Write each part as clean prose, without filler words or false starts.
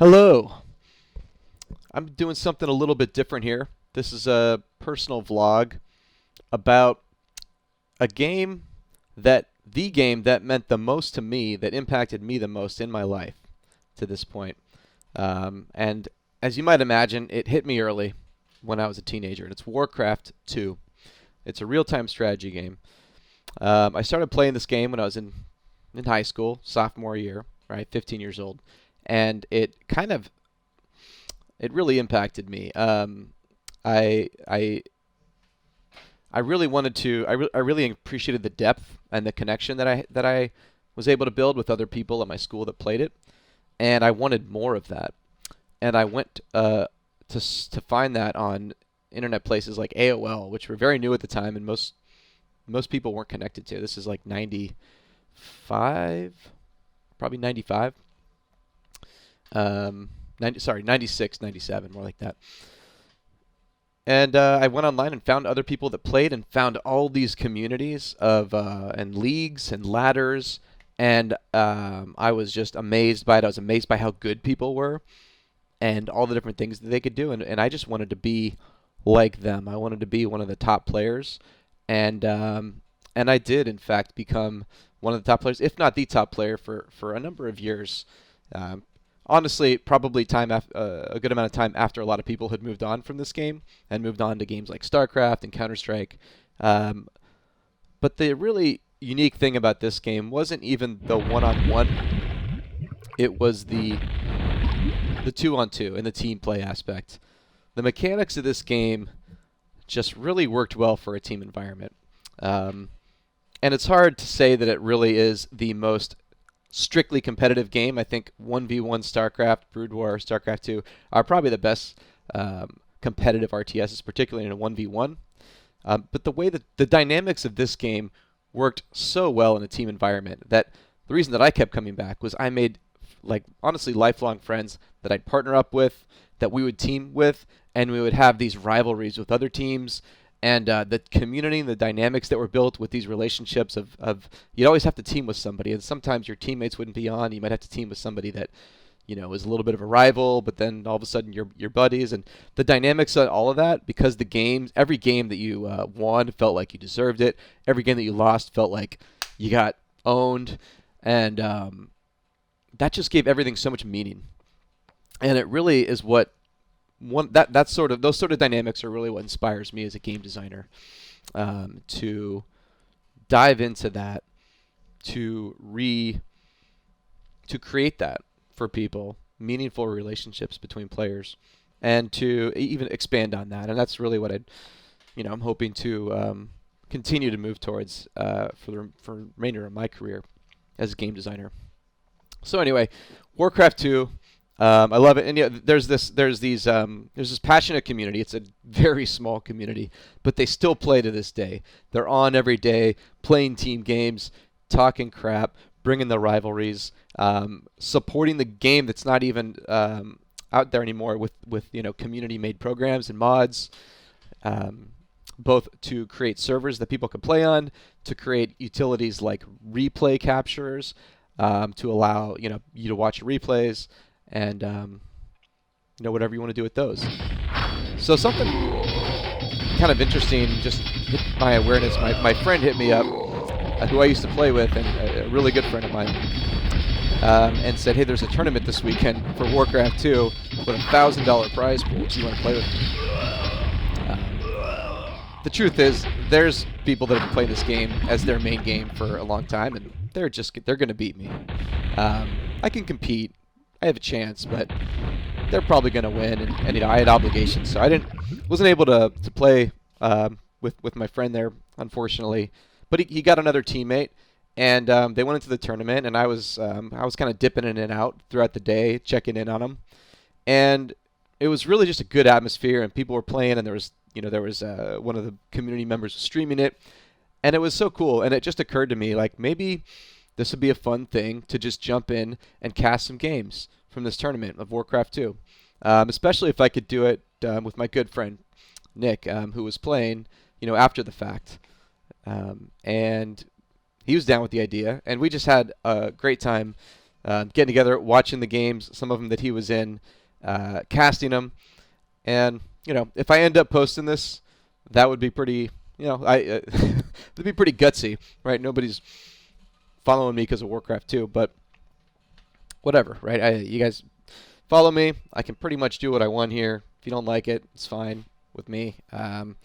Hello. I'm doing something a little bit different here. This is a personal vlog about a game the game that meant the most to me, that impacted me the most in my life to this point. And as you might imagine, it hit me early when I was a teenager, and it's Warcraft 2. It's a real-time strategy game. I started playing this game when I was in high school, sophomore year, right, 15 years old, and it really impacted me. I I I really wanted to. I really appreciated the depth and the connection that I was able to build with other people at my school that played it, and I wanted more of that. And I went to find that on internet places like AOL, which were very new at the time, and most people weren't connected to. This is like 95, probably 95. 96, 97, more like that. And I went online and found other people that played, and found all these communities of and leagues and ladders, and I was just amazed by it. I was amazed by how good people were and all the different things that they could do, and I just wanted to be like them. I wanted to be one of the top players, and I did in fact become one of the top players, if not the top player, for a number of years. Um, Honestly, probably a good amount of time after a lot of people had moved on from this game and moved on to games like StarCraft and Counter-Strike. Um, but the really unique thing about this game wasn't even the one-on-one. It was the two-on-two and the team play aspect. The mechanics of this game just really worked well for a team environment. Um, and it's hard to say that it really is the most strictly competitive game. I think 1v1 StarCraft, Brood War, StarCraft 2 are probably the best competitive RTSs, particularly in a 1v1. But the way that the dynamics of this game worked so well in a team environment that the reason that I kept coming back was I made, like, honestly lifelong friends that I'd partner up with, that we would team with, and we would have these rivalries with other teams. And the community and the dynamics that were built with these relationships of you'd always have to team with somebody, and sometimes your teammates wouldn't be on. You might have to team with somebody that was a little bit of a rival, but then all of a sudden you're buddies, and the dynamics of all of that, because every game that you won felt like you deserved it. Every game that you lost felt like you got owned, and that just gave everything so much meaning. And it really is what those sort of dynamics are really what inspires me as a game designer, to dive into that, to create that for people, meaningful relationships between players, and to even expand on that. And that's really what I'm hoping to continue to move towards for remainder of my career as a game designer. So anyway, Warcraft 2. I love it, and there's this passionate community. It's a very small community, but they still play to this day. They're on every day, playing team games, talking crap, bringing the rivalries, supporting the game that's not even out there anymore with community-made programs and mods, both to create servers that people can play on, to create utilities like replay capturers, to allow you to watch replays, and whatever you want to do with those. So something kind of interesting just hit my awareness. My friend hit me up, who I used to play with, and a really good friend of mine, and said, "Hey, there's a tournament this weekend for Warcraft 2 with $1,000 prize pool. Do you want to play with me?" The truth is, there's people that have been playing this game as their main game for a long time, and they're going to beat me. I can compete. I have a chance, but they're probably going to win, and I had obligations, so wasn't able to play with my friend there, unfortunately. But he got another teammate, and they went into the tournament, and I was kind of dipping in and out throughout the day, checking in on them, and it was really just a good atmosphere, and people were playing, and there was one of the community members streaming it, and it was so cool. And it just occurred to me, like, maybe this would be a fun thing to just jump in and cast some games from this tournament of Warcraft 2, especially if I could do it with my good friend Nick, who was playing, after the fact, and he was down with the idea, and we just had a great time getting together, watching the games, some of them that he was in, casting them. And, if I end up posting this, that would be pretty, that'd be pretty gutsy, right? Nobody's following me because of Warcraft 2, but whatever, right? You guys follow me. I can pretty much do what I want here. If you don't like it, it's fine with me. I'm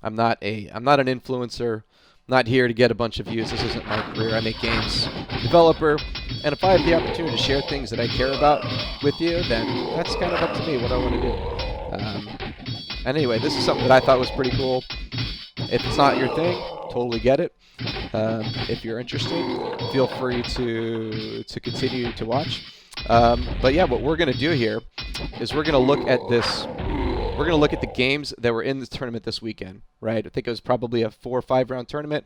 not an influencer. I'm not here to get a bunch of views. This isn't my career. I make games, developer, and if I have the opportunity to share things that I care about with you, then that's kind of up to me what I want to do. And anyway, this is something that I thought was pretty cool. If it's not your thing, totally get it. If you're interested, feel free to continue to watch. But yeah, what we're going to do here is we're going to look at this. We're going to look at the games that were in this tournament this weekend, right? I think it was probably a 4 or 5 round tournament.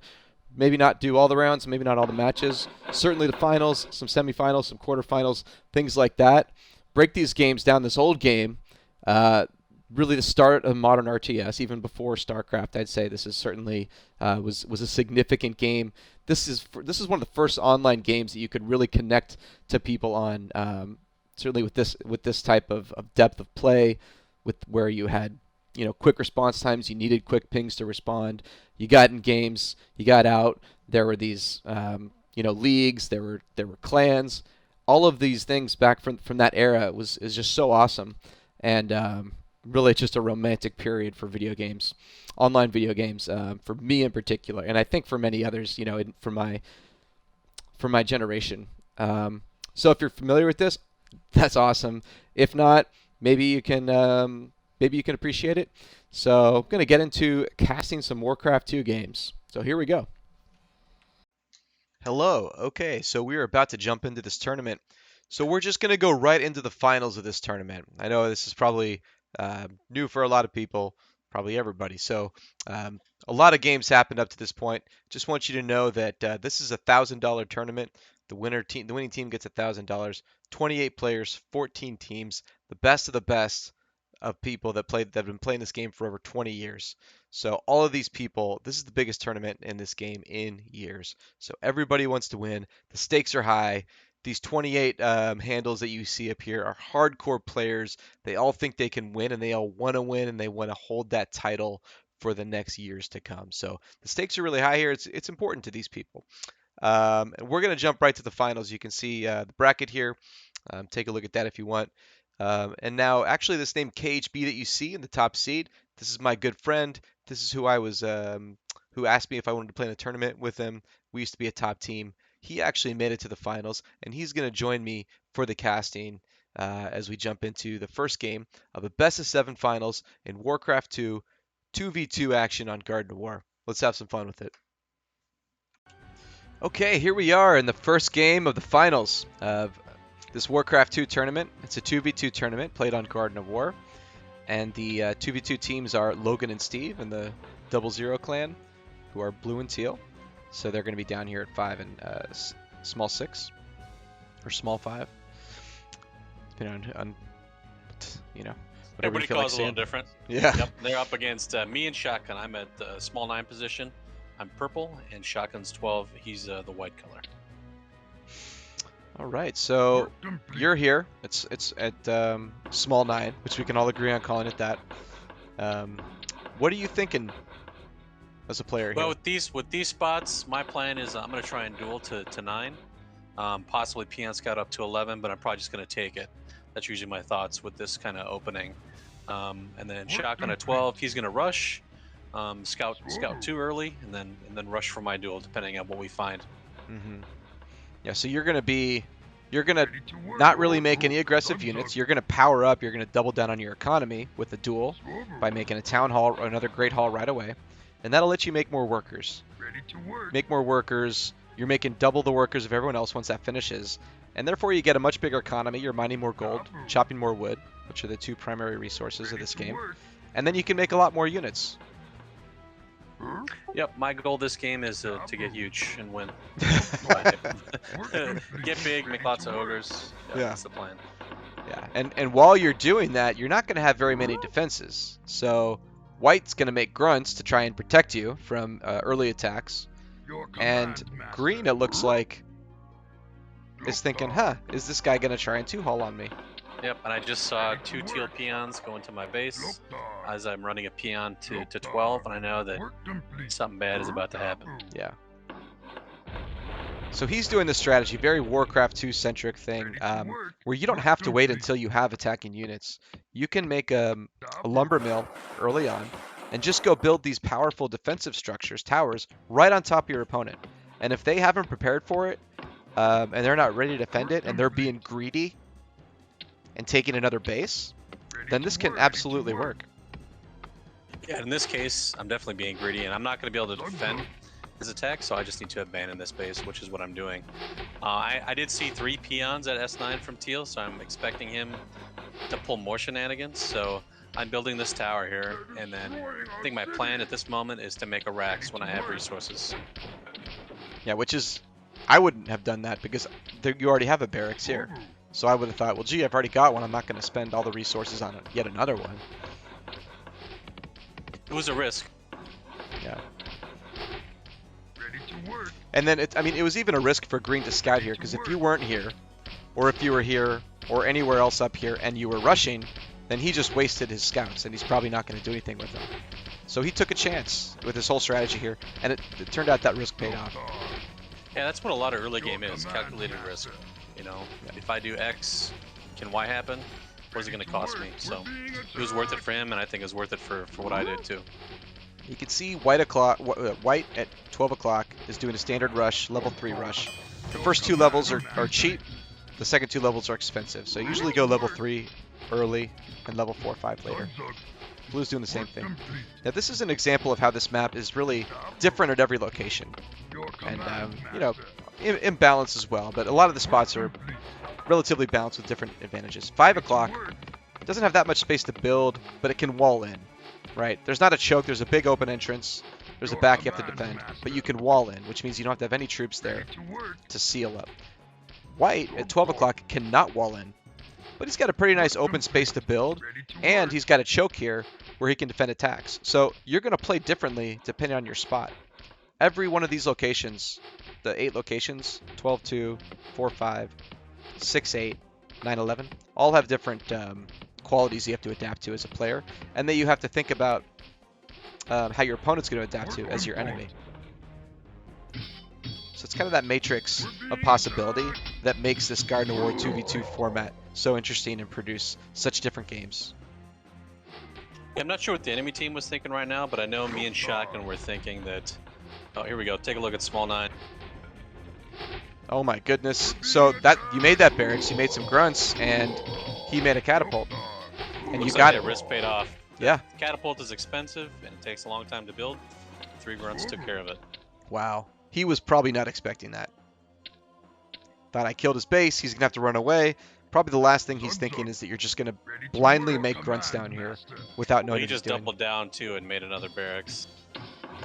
Maybe not do all the rounds, maybe not all the matches. Certainly the finals, some semifinals, some quarterfinals, things like that. Break these games down. This old game, really the start of modern RTS, even before StarCraft. I'd say this is certainly was a significant game. This is one of the first online games that you could really connect to people on. Certainly with this type of depth of play, with where you had quick response times, you needed quick pings to respond. You got in games, you got out. There were these leagues, there were clans. All of these things back from that era is just so awesome, and really just a romantic period for video games, online video games, for me in particular, and I think for many others, for my generation. So if you're familiar with this, that's awesome. If not, maybe you can appreciate it. So I'm going to get into casting some Warcraft 2 games. So here we go. Hello. Okay, so we're about to jump into this tournament. So we're just going to go right into the finals of this tournament. I know this is probably new for a lot of people, probably everybody. So a lot of games happened up to this point. Just want you to know that this is a $1,000 tournament. The winning team gets $1,000. 28 players, 14 teams, the best of the best of people that have been playing this game for over 20 years. So all of these people, this is the biggest tournament in this game in years. So everybody wants to win. The stakes are high. These 28 handles that you see up here are hardcore players. They all think they can win, and they all want to win, and they want to hold that title for the next years to come. So the stakes are really high here. It's important to these people. And we're going to jump right to the finals. You can see the bracket here. Take a look at that if you want. And now, actually, this name KHB that you see in the top seed, this is my good friend. This is who I was, who asked me if I wanted to play in a tournament with him. We used to be a top team. He actually made it to the finals, and he's going to join me for the casting as we jump into the first game of the best of 7 finals in Warcraft 2, 2v2 action on Garden of War. Let's have some fun with it. Okay, here we are in the first game of the finals of this Warcraft 2 tournament. It's a 2v2 tournament played on Garden of War. And the 2v2 teams are Logan and Steve in the 00 clan, who are blue and teal. So they're going to be down here at 5 and small 6, or small 5. Depending on whatever everybody you feel calls like a little different. Yeah. Yep. They're up against me and Shotgun. I'm at the small 9 position. I'm purple, and Shotgun's 12. He's the white color. All right, so you're here. It's at small 9, which we can all agree on calling it that. What are you thinking as a player Well, here? with these spots, my plan is I'm going to try and duel to 9, possibly Peon Scout up to 11, but I'm probably just going to take it. That's usually my thoughts with this kind of opening. And then Shotgun at 12, he's going to rush, scout too early, and then rush for my duel, depending on what we find. Mm-hmm. Yeah, so you're gonna not really make any aggressive units. You're gonna power up. You're gonna double down on your economy with the duel by making a town hall, or another great hall right away, and that'll let you make more workers. Make more workers. You're making double the workers of everyone else once that finishes, and therefore you get a much bigger economy. You're mining more gold, chopping more wood, which are the 2 primary resources of this game, and then you can make a lot more units. Yep, my goal this game is to get huge and win. Get big, make lots of ogres. Yeah, that's the plan. Yeah, and while you're doing that, you're not going to have very many defenses. So white's going to make grunts to try and protect you from early attacks. And green, it looks like, is thinking, huh, is this guy going to try and two-haul on me? Yep, and I just saw 2 teal peons go into my base as I'm running a peon to 12, and I know that something bad is about to happen. Yeah. So he's doing this strategy, very Warcraft 2 centric thing, where you don't have to wait until you have attacking units. You can make a lumber mill early on and just go build these powerful defensive structures, towers, right on top of your opponent. And if they haven't prepared for it, and they're not ready to defend it, and they're being greedy and taking another base, then this can absolutely work. Yeah, in this case, I'm definitely being greedy, and I'm not going to be able to defend his attack, so I just need to abandon this base, which is what I'm doing. I did see 3 peons at S9 from teal, so I'm expecting him to pull more shenanigans. So I'm building this tower here, and then I think my plan at this moment is to make a Rax when I have resources. Yeah, which is, I wouldn't have done that because you already have a barracks here. So I would have thought, well, gee, I've already got one. I'm not going to spend all the resources on yet another one. It was a risk. Yeah. And then, it was even a risk for Green to scout here, because if you weren't here, or if you were here, or anywhere else up here, and you were rushing, then he just wasted his scouts, and he's probably not going to do anything with them. So he took a chance with his whole strategy here, and it turned out that risk paid off. Yeah, that's what a lot of early game is, calculated risk. You know, if I do X, can Y happen? What is it going to cost me? So it was worth it for him, and I think it was worth it for what I did too. You can see White at 12 o'clock is doing a standard rush, level 3 rush. The first 2 levels are cheap. The second 2 levels are expensive. So usually go level 3 early and level 4 or 5 later. Blue's doing the same thing. Now this is an example of how this map is really different at every location. And, imbalance as well. But a lot of the spots are relatively balanced with different advantages. 5 o'clock doesn't have that much space to build, but it can wall in. Right, there's not a choke, there's a big open entrance, there's a back you have to defend, but you can wall in, which means you don't have to have any troops there to seal up. White, at 12 o'clock, cannot wall in, but he's got a pretty nice open space to build, and he's got a choke here where he can defend attacks. So you're going to play differently depending on your spot. Every one of these locations, the 8 locations, 12-2, 4-5, 6-8, 9-11, all have different qualities you have to adapt to as a player, and then you have to think about how your opponent's going to adapt to as your enemy. So it's kind of that matrix of possibility that makes this Garden of War 2v2 format so interesting and produce such different games. Yeah, I'm not sure what the enemy team was thinking right now, but I know me and Shotgun were thinking that... Oh, here we go. Take a look at Small 9. Oh my goodness. So that you made that barracks, you made some grunts, and he made a catapult. And Looks you got like it. that risk paid off. Yeah. Catapult is expensive, and it takes a long time to build. 3 grunts took care of it. Wow. He was probably not expecting that. Thought I killed his base, he's going to have to run away. Probably the last thing he's thinking is that you're just going to blindly make grunts down here without knowing He what he's just doing. doubled down, too, and made another barracks.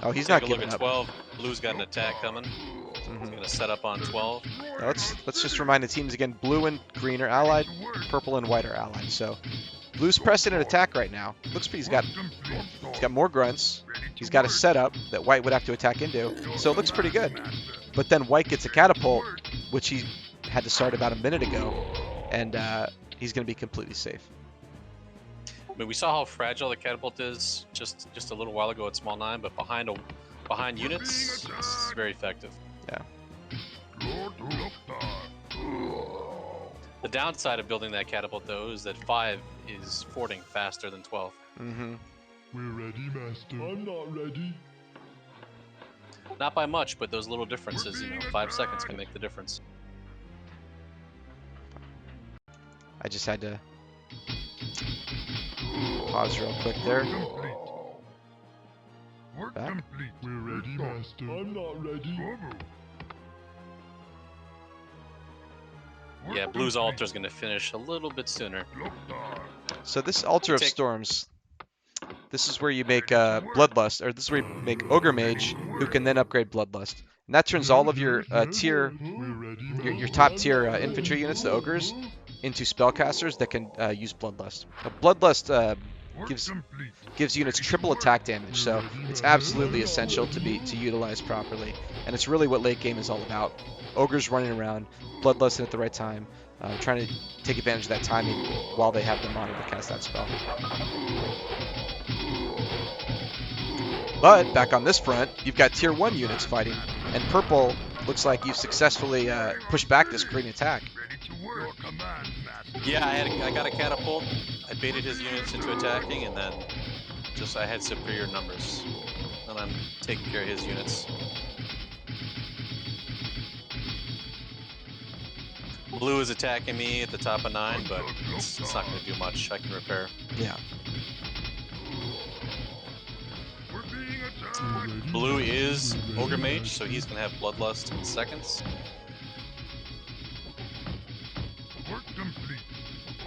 Oh, he's Take not a look giving at up. 12. Blue's got an attack coming. He's going to set up on 12. Now let's just remind the teams again, blue and green are allied, purple and white are allied. So blue's pressing an attack right now. Looks like he's got more grunts. He's got a setup that white would have to attack into. So it looks pretty good. But then white gets a catapult, which he had to start about a minute ago, and he's going to be completely safe. I mean, we saw how fragile the catapult is just a little while ago at Small 9, but behind units, it's very effective. Yeah. The downside of building that catapult, though, is that 5 is forting faster than 12. Mm-hmm. We're ready, Master. I'm not ready. Not by much, but those little differences, 5 seconds can make the difference. I just had to pause real quick there. Work Back. complete. We're ready, Master. I'm not ready. Yeah, Blue's altar is going to finish a little bit sooner. So this Altar of Storms, this is where you make Bloodlust, or this is where you make Ogre Mage, who can then upgrade Bloodlust. And that turns all of your tier, your top tier infantry units, the Ogres, into spellcasters that can use Bloodlust. Now, Bloodlust gives units triple attack damage. So it's absolutely essential to utilize properly, and it's really what late game is all about. Ogres running around, Bloodlust at the right time, trying to take advantage of that timing while they have the mana to cast that spell. But back on this front, you've got tier 1 units fighting, and purple looks like you've successfully pushed back this green attack. Yeah, I got a catapult. I baited his units into attacking, and then I had superior numbers. And I'm taking care of his units. Blue is attacking me at the top of 9, but it's not going to do much. I can repair. Yeah. Blue is Ogre Mage, so he's going to have Bloodlust in seconds.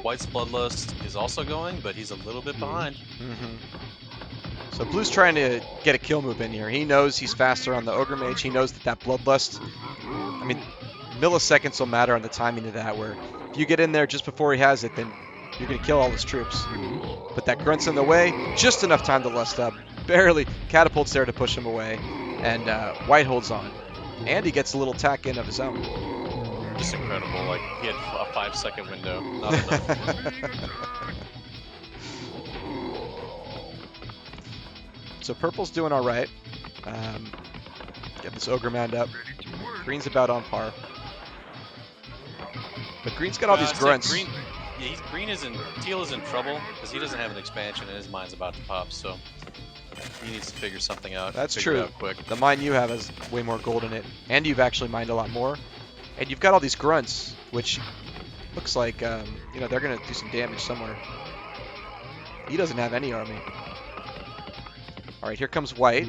White's Bloodlust is also going, but he's a little bit behind. So Blue's trying to get a kill move in here. He knows he's faster on the Ogre Mage. He knows that Bloodlust, I mean, milliseconds will matter on the timing of that, where if you get in there just before he has it, then you're going to kill all his troops. But that Grunt's in the way, just enough time to lust up. Barely. Catapult's there to push him away, and White holds on. And he gets a little tack in of his own. Just incredible. Like, he had a 5-second window. Not enough. So purple's doing all right. Get this Ogre Mound up. Green's about on par. But Green's got all these grunts. Teal is in trouble because he doesn't have an expansion and his mine's about to pop, so he needs to figure something out. That's figure it true. out quick. The mine you have has way more gold in it, and you've actually mined a lot more. And you've got all these grunts, which looks like you know, they're gonna do some damage somewhere. He doesn't have any army. All right, here comes White.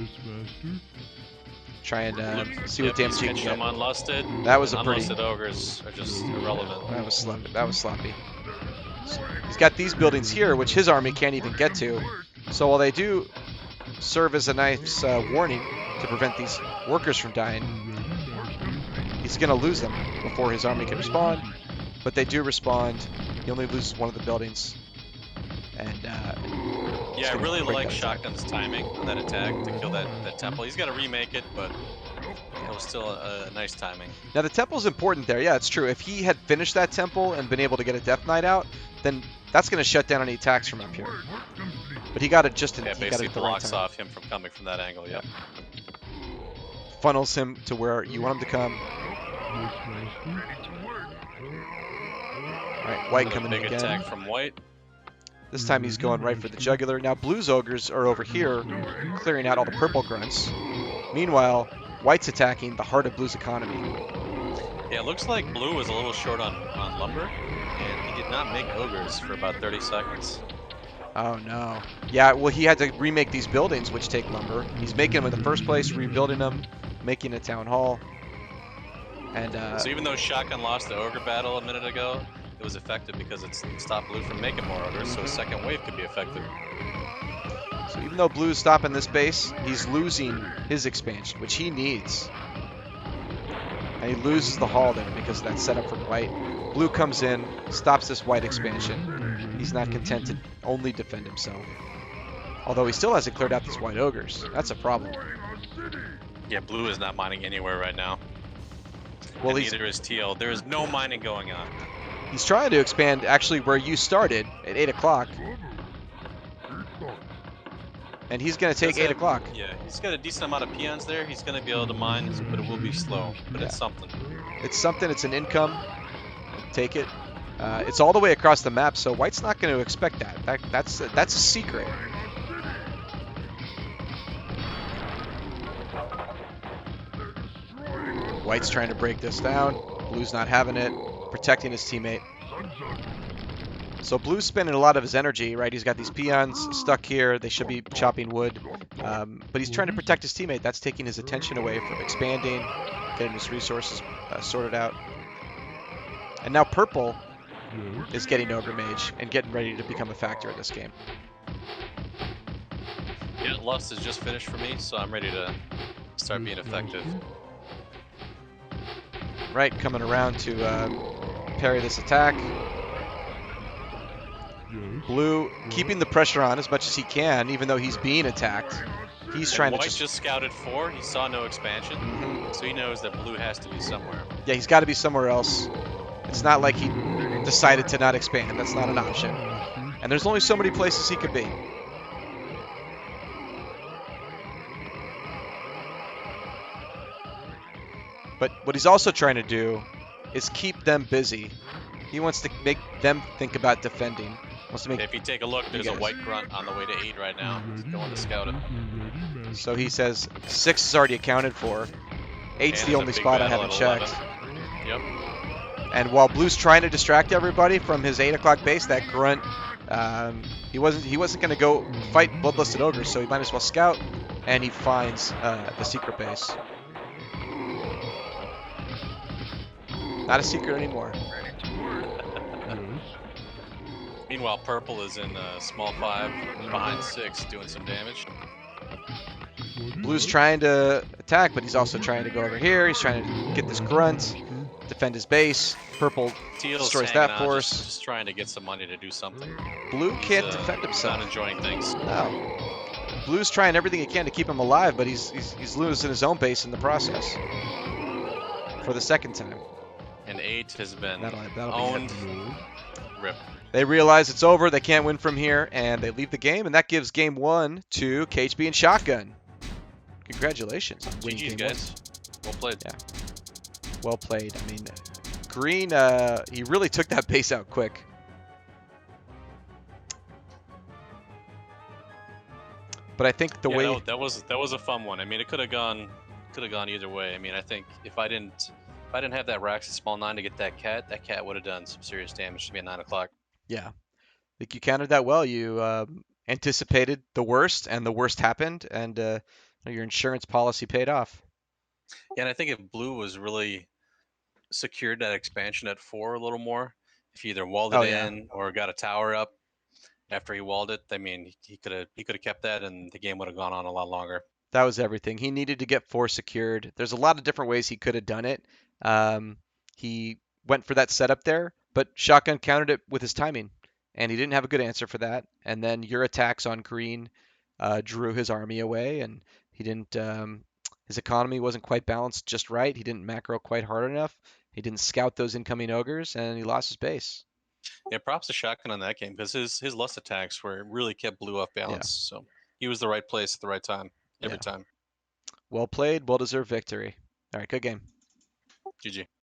Try and see what damage he can get. Unlusted. That was a pretty. Unlusted ogres are just irrelevant. That was sloppy. That was sloppy. So he's got these buildings here, which his army can't even get to. So while they do serve as a nice warning to prevent these workers from dying, he's going to lose them before his army can respond. But they do respond. He only loses one of the buildings. And yeah, I really like Shotgun's timing on that attack to kill that temple. He's got to remake it, but it was still a nice timing. Now the temple's important there. Yeah, it's true. If he had finished that temple and been able to get a Death Knight out, then that's going to shut down any attacks from up here. But he got it just in. Yeah, he got basically it at the right blocks time. off him from coming from that angle. Yeah. Funnels him to where you want him to come. All right, White coming in big again. attack from White. This time he's going right for the jugular. Now Blue's ogres are over here, clearing out all the purple grunts. Meanwhile, White's attacking the heart of Blue's economy. Yeah, it looks like Blue was a little short on lumber, and he did not make ogres for about 30 seconds. Oh no. Yeah, well he had to remake these buildings, which take lumber. He's making them in the first place, rebuilding them, making a town hall. And so even though Shotgun lost the ogre battle a minute ago, it was effective because it stopped Blue from making more ogres, so a second wave could be effective. So even though Blue's stopping this base, he's losing his expansion, which he needs. And he loses the hall there because of that setup from White. Blue comes in, stops this White expansion. He's not content to only defend himself. Although he still hasn't cleared out these White ogres. That's a problem. Yeah, Blue is not mining anywhere right now. Well, and neither is Teal. There is no mining going on. He's trying to expand actually where you started at 8 o'clock. And he's going to take 8 o'clock. Yeah, he's got a decent amount of peons there. He's going to be able to mine, but it will be slow. But it's something. It's something. It's an income. Take it. It's all the way across the map, so White's not going to expect that. That's a secret. White's trying to break this down. Blue's not having it. Protecting his teammate. So Blue's spending a lot of his energy, right? He's got these peons stuck here. They should be chopping wood. But he's trying to protect his teammate. That's taking his attention away from expanding, getting his resources sorted out. And now Purple is getting Ogre Mage and getting ready to become a factor in this game. Yeah, Lust is just finished for me, so I'm ready to start being effective. Right, coming around to parry this attack. Yes. Blue keeping the pressure on as much as he can, even though he's being attacked. He's And trying to White just... just scouted 4. He saw no expansion, Mhm. so he knows that Blue has to be somewhere. Yeah, he's got to be somewhere else. It's not like he decided to not expand. That's not an option. And there's only so many places he could be. But what he's also trying to do is keep them busy. He wants to make them think about defending. Wants to make... If you take a look, there's a guys. White grunt on the way to 8 right now. He's going to scout it. So he says 6 is already accounted for. 8's And the there's a only big spot I battle haven't at 11. checked. Yep. And while Blue's trying to distract everybody from his 8 o'clock base, that grunt, he wasn't going to go fight Bloodlusted Ogres, so he might as well scout, and he finds the secret base. Not a secret anymore. Meanwhile, Purple is in small 5, behind 6, doing some damage. Blue's trying to attack, but he's also trying to go over here. He's trying to get this grunt, defend his base. Purple Teal's destroys hanging that on, force. just trying to get some money to do something. Blue He's, can't defend Not himself. enjoying things. No. Blue's trying everything he can to keep him alive, but he's losing his own base in the process. For the second time. And 8 has been That'll owned. Hello. Rip. They realize it's over, they can't win from here, and they leave the game, and that gives game 1 to KHB and Shotgun. Congratulations on winning GG's, game 1. guys. Well played. Yeah. Well played. I mean, Green, he really took that base out quick. But I think the Yeah, way... that was a fun one. I mean, it could have gone either way. I mean, I think if I didn't have that Rax at small 9 to get that cat would have done some serious damage to me at 9 o'clock. Yeah. I think you countered that well. You anticipated the worst, and the worst happened, and your insurance policy paid off. Yeah, and I think if Blue was really secured that expansion at 4 a little more, if he either walled it in or got a tower up after he walled it, I mean, he could have kept that, and the game would have gone on a lot longer. That was everything. He needed to get 4 secured. There's a lot of different ways he could have done it. He went for that setup there, but Shotgun countered it with his timing, and he didn't have a good answer for that. And then your attacks on green drew his army away, and he didn't. His economy wasn't quite balanced just right. He didn't macro quite hard enough. He didn't scout those incoming ogres, and he lost his base. Yeah, props to Shotgun on that game because his lust attacks were really kept Blue off balance. So he was the right place at the right time every time. Well played, well deserved victory. All right, good game. GG.